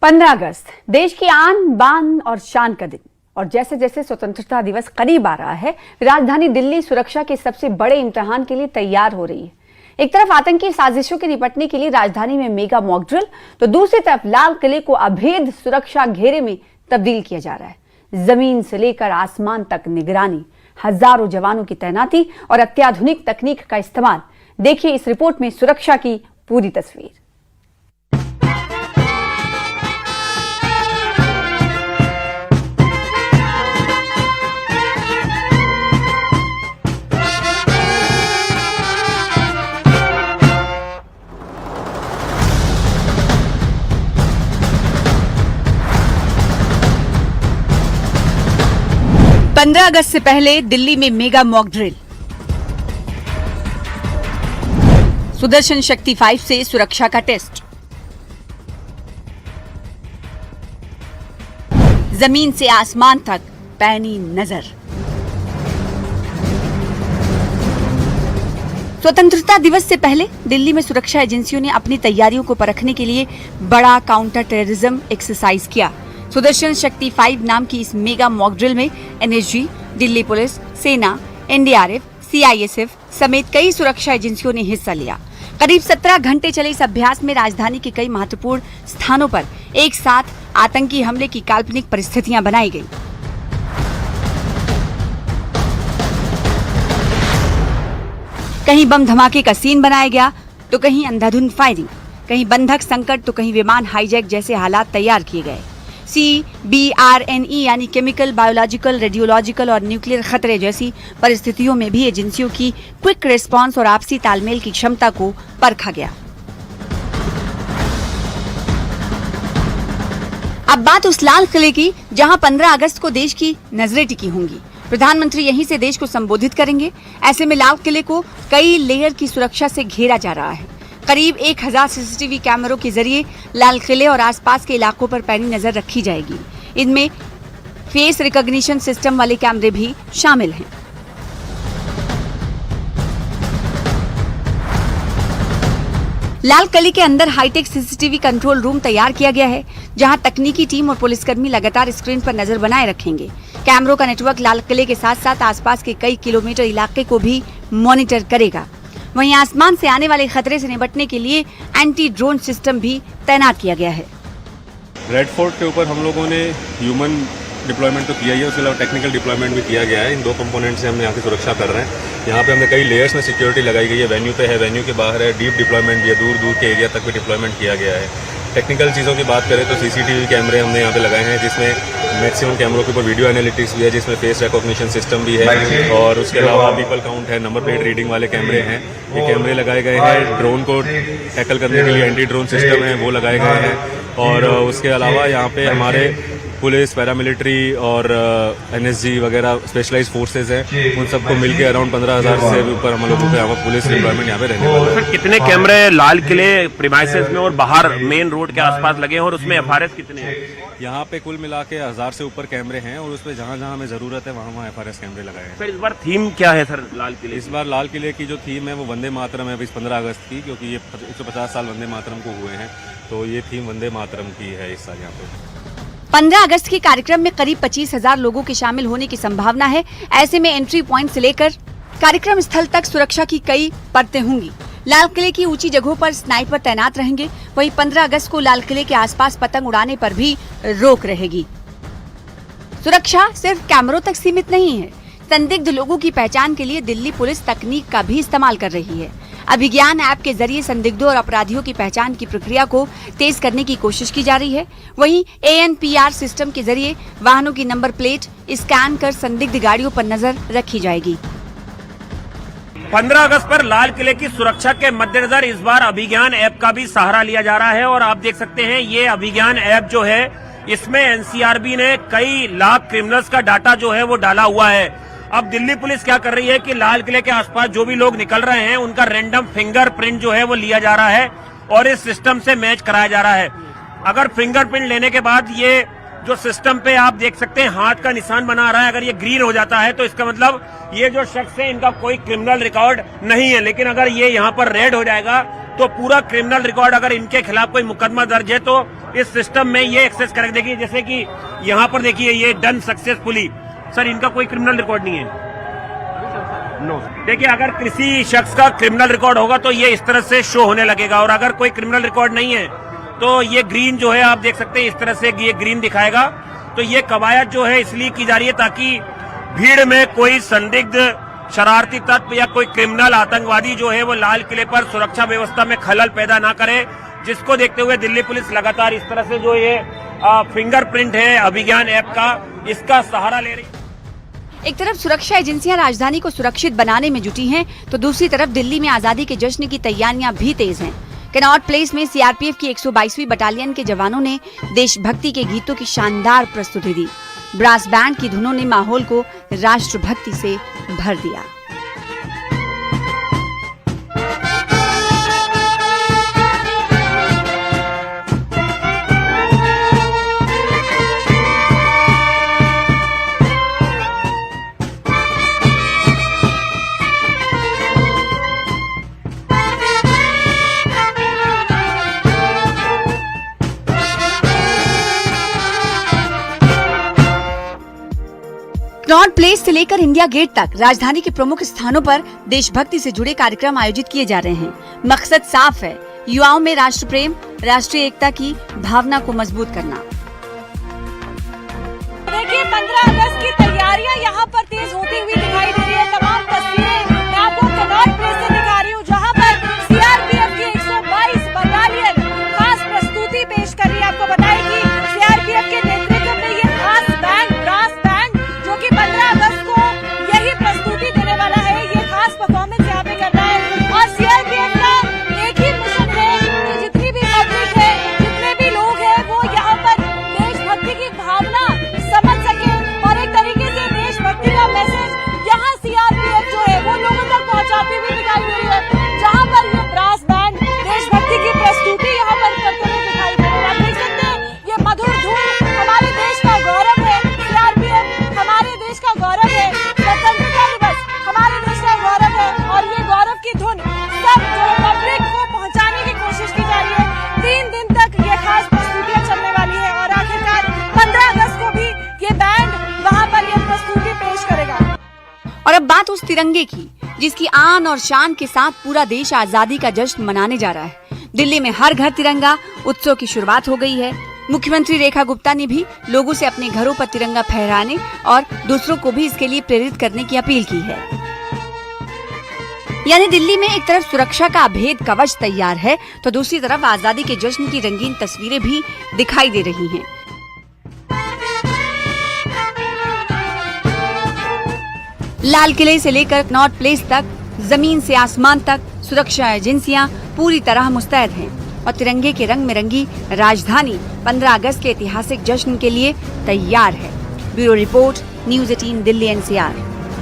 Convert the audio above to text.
15 अगस्त देश की आन बान और शान का दिन, और जैसे जैसे स्वतंत्रता दिवस करीब आ रहा है, राजधानी दिल्ली सुरक्षा के सबसे बड़े इम्तिहान के लिए तैयार हो रही है। एक तरफ आतंकी साजिशों के निपटने के लिए राजधानी में मेगा मॉक ड्रिल, तो दूसरी तरफ लाल किले को अभेद सुरक्षा घेरे में तब्दील किया जा रहा है। जमीन से लेकर आसमान तक निगरानी, हजारों जवानों की तैनाती और अत्याधुनिक तकनीक का इस्तेमाल। देखिए इस रिपोर्ट में सुरक्षा की पूरी तस्वीर। पंद्रह अगस्त से पहले दिल्ली में मेगा मॉक ड्रिल। सुदर्शन शक्ति 5 से सुरक्षा का टेस्ट। जमीन से आसमान तक पैनी नजर। स्वतंत्रता दिवस से पहले दिल्ली में सुरक्षा एजेंसियों ने अपनी तैयारियों को परखने के लिए बड़ा काउंटर टेररिज्म एक्सरसाइज किया। सुदर्शन शक्ति 5 नाम की इस मेगा मॉक ड्रिल में एनएसजी, दिल्ली पुलिस, सेना, एनडीआरएफ, सीआईएसएफ समेत कई सुरक्षा एजेंसियों ने हिस्सा लिया। करीब 17 घंटे चले इस अभ्यास में राजधानी के कई महत्वपूर्ण स्थानों पर एक साथ आतंकी हमले की काल्पनिक परिस्थितियां बनाई गई। कहीं बम धमाके का सीन बनाया गया, तो कहीं अंधाधुंध फायरिंग, कहीं बंधक संकट, तो कहीं विमान हाईजैक जैसे हालात तैयार किए गए। CBRNE यानी केमिकल, बायोलॉजिकल, रेडियोलॉजिकल और न्यूक्लियर खतरे जैसी परिस्थितियों में भी एजेंसियों की क्विक रिस्पांस और आपसी तालमेल की क्षमता को परखा गया। अब बात उस लाल किले की जहां 15 अगस्त को देश की नजरें टिकी होंगी। प्रधानमंत्री यहीं से देश को संबोधित करेंगे। ऐसे में लाल किले को कई लेयर की सुरक्षा से घेरा जा रहा है। करीब 1000 सीसीटीवी कैमरों के जरिए लाल किले और आसपास के इलाकों पर पैनी नजर रखी जाएगी। इनमें फेस रिकॉग्निशन सिस्टम वाले कैमरे भी शामिल हैं। लाल किले के अंदर हाईटेक सीसीटीवी कंट्रोल रूम तैयार किया गया है, जहां तकनीकी टीम और पुलिसकर्मी लगातार स्क्रीन पर नजर बनाए रखेंगे। कैमरों का नेटवर्क लाल किले के साथ साथ आसपास के कई किलोमीटर इलाके को भी मॉनिटर करेगा। वहीं आसमान से आने वाले खतरे से निपटने के लिए एंटी ड्रोन सिस्टम भी तैनात किया गया है। रेड फोर्ट के ऊपर हम लोगों ने ह्यूमन डिप्लॉयमेंट तो किया ही है, उसके अलावा टेक्निकल डिप्लॉयमेंट भी किया गया है। इन दो कंपोनेंट से हम यहाँ की सुरक्षा कर रहे हैं। यहाँ पे हमने कई लेयर्स में सिक्योरिटी लगाई गई है। वेन्यू पे है, वेन्यू के बाहर है, डीप डिप्लॉयमेंट भी है, दूर दूर के एरिया तक भी डिप्लॉयमेंट किया गया है। टेक्निकल चीज़ों की बात करें तो सीसीटीवी कैमरे हमने यहाँ पे लगाए हैं, जिसमें मैक्सिमम कैमरों के ऊपर वीडियो एनालिटिक्स भी है, जिसमें फेस रिकॉग्निशन सिस्टम भी है, और उसके अलावा पीपल काउंट है, नंबर प्लेट रीडिंग वाले कैमरे हैं। ये कैमरे लगाए गए हैं। ड्रोन को टैकल करने के लिए एंटी ड्रोन सिस्टम है, वो लगाए गए हैं। और उसके अलावा यहाँ पे हमारे पुलिस, पैरामिलिट्री और एनएसजी वगैरह स्पेशलाइज्ड फोर्सेज हैं, उन सबको मिलकर अराउंड 15,000 से भी ऊपर हम लोगों को यहाँ पर पुलिस डिप्लॉयमेंट यहाँ पे रहने वाला है। कितने कैमरे लाल किले प्रीमाइसेस में और बाहर मेन रोड के आसपास लगे हैं, और उसमें एफआरएस कितने हैं? यहाँ पे कुल मिला के 1000 से ऊपर कैमरे हैं, और उसमें जहाँ जहाँ हमें जरूरत है वहाँ एफआरएस कैमरे लगाए हैं। सर इस बार थीम क्या है सर लाल किले? इस बार लाल किले की जो थीम है वो वंदे मातरम है, इस 15 अगस्त की, क्योंकि ये 150 साल वंदे मातरम को हुए हैं, तो ये थीम वंदे मातरम की है इस साल यहाँ पे। 15 अगस्त के कार्यक्रम में करीब 25,000 लोगों के शामिल होने की संभावना है। ऐसे में एंट्री पॉइंट से लेकर कार्यक्रम स्थल तक सुरक्षा की कई परतें होंगी। लाल किले की ऊंची जगहों पर स्नाइपर तैनात रहेंगे। वहीं 15 अगस्त को लाल किले के आसपास पतंग उड़ाने पर भी रोक रहेगी। सुरक्षा सिर्फ कैमरों तक सीमित नहीं है। संदिग्ध लोगों की पहचान के लिए दिल्ली पुलिस तकनीक का भी इस्तेमाल कर रही है। अभिज्ञान ऐप के जरिए संदिग्धों और अपराधियों की पहचान की प्रक्रिया को तेज करने की कोशिश की जा रही है। वहीं ANPR सिस्टम के जरिए वाहनों की नंबर प्लेट स्कैन कर संदिग्ध गाड़ियों पर नजर रखी जाएगी। 15 अगस्त पर लाल किले की सुरक्षा के मद्देनजर इस बार अभिज्ञान ऐप का भी सहारा लिया जा रहा है, और आप देख सकते हैं ये अभिज्ञान ऐप जो है, इसमें NCRB ने कई लाख क्रिमिनल्स का डाटा जो है वो डाला हुआ है। अब दिल्ली पुलिस क्या कर रही है कि लाल किले के आसपास जो भी लोग निकल रहे हैं उनका रैंडम फिंगरप्रिंट जो है वो लिया जा रहा है और इस सिस्टम से मैच कराया जा रहा है। अगर फिंगरप्रिंट लेने के बाद ये जो सिस्टम पे आप देख सकते हैं हाथ का निशान बना रहा है, अगर ये ग्रीन हो जाता है तो इसका मतलब ये जो शख्स है इनका कोई क्रिमिनल रिकॉर्ड नहीं है। लेकिन अगर ये यहाँ पर रेड हो जाएगा तो पूरा क्रिमिनल रिकॉर्ड, अगर इनके खिलाफ कोई मुकदमा दर्ज है तो इस सिस्टम में ये एक्सेस करेगा। देखिए जैसे कि यहाँ पर देखिए ये डन सक्सेसफुली, सर इनका कोई क्रिमिनल रिकॉर्ड नहीं है। नो देखिए अगर किसी शख्स का क्रिमिनल रिकॉर्ड होगा तो ये इस तरह से शो होने लगेगा, और अगर कोई क्रिमिनल रिकॉर्ड नहीं है तो ये ग्रीन जो है आप देख सकते हैं इस तरह से ये ग्रीन दिखाएगा। तो ये कवायद जो है इसलिए की जा रही है ताकि भीड़ में कोई संदिग्ध शरारती तत्व या कोई क्रिमिनल आतंकवादी जो है वो लाल किले पर सुरक्षा व्यवस्था में खलल पैदा ना करे, जिसको देखते हुए दिल्ली पुलिस लगातार इस तरह से जो ये फिंगरप्रिंट है अभिज्ञान ऐप का, इसका सहारा ले रही है। एक तरफ सुरक्षा एजेंसियां राजधानी को सुरक्षित बनाने में जुटी हैं, तो दूसरी तरफ दिल्ली में आजादी के जश्न की तैयारियां भी तेज हैं। कनॉट प्लेस में सीआरपीएफ की 122वीं बटालियन के जवानों ने देशभक्ति के गीतों की शानदार प्रस्तुति दी। ब्रास बैंड की धुनों ने माहौल को राष्ट्रभक्ति से भर दिया। कनॉट प्लेस से लेकर इंडिया गेट तक राजधानी के प्रमुख स्थानों पर देशभक्ति से जुड़े कार्यक्रम आयोजित किए जा रहे हैं। मकसद साफ है, युवाओं में राष्ट्र प्रेम, राष्ट्रीय एकता की भावना को मजबूत करना। देखिए 15 अगस्त की तैयारियां यहाँ पर तेज होती हुई दिखाई दे रही है। तमाम तस्वीरें मैं आपको कनॉट प्लेस से दिखा रही हूँ, जहाँ पर सीआरपीएफ की 122 बटालियन खास प्रस्तुति पेश कर रही है। आपको बताएं कि सीआरपीएफ के नेतृत्व में ये खास बैंड, ब्रास बैंड, जो कि 15 अगस्त को यही प्रस्तुति देने वाला है, ये खास परफॉर्मेंस यहाँ पे कर रहा है। और सीआरपीएफ का एक ही मिशन है कि जितनी भी पब्लिक है, जितने भी लोग हैं, वो यहाँ पर देशभक्ति की भावना समझ सके और एक तरीके से देशभक्ति का मैसेज यहाँ सीआरपीएफ जो है वो लोगों तक पहुँचाती हुई दिखाई दे रही है। जहाँ पर ये ब्रास बैंड देशभक्ति की प्रस्तुति यहाँ पर करते हुए दिखाई दे रही है। आप देख सकते हैं ये मधुर धुन हमारे देश का गौरव है। सीआरपीएफ हमारे देश का गौरव है। स्वतंत्रता दिवस हमारे देश का गौरव है, और ये गौरव की धुन सब पब्लिक को पहुँचाने की कोशिश की जा रही है। 3 दिन तक ये खास प्रस्तुतियाँ चलने वाली है और आखिरकार 15 अगस्त को भी ये बैंड वहाँ पर ये प्रस्तुति पेश करेगा। और अब बात उस तिरंगे की जिसकी आन और शान के साथ पूरा देश आजादी का जश्न मनाने जा रहा है। दिल्ली में हर घर तिरंगा उत्सव की शुरुआत हो गई है। मुख्यमंत्री रेखा गुप्ता ने भी लोगों से अपने घरों पर तिरंगा फहराने और दूसरों को भी इसके लिए प्रेरित करने की अपील की है। यानी दिल्ली में एक तरफ सुरक्षा का अभेद कवच तैयार है, तो दूसरी तरफ आजादी के जश्न की रंगीन तस्वीरें भी दिखाई दे रही हैं। लाल किले से लेकर कनॉट प्लेस तक, जमीन से आसमान तक सुरक्षा एजेंसियां पूरी तरह मुस्तैद हैं और तिरंगे के रंग में रंगी राजधानी 15 अगस्त के ऐतिहासिक जश्न के लिए तैयार है। Bureau report, news 18 Delhi NCR।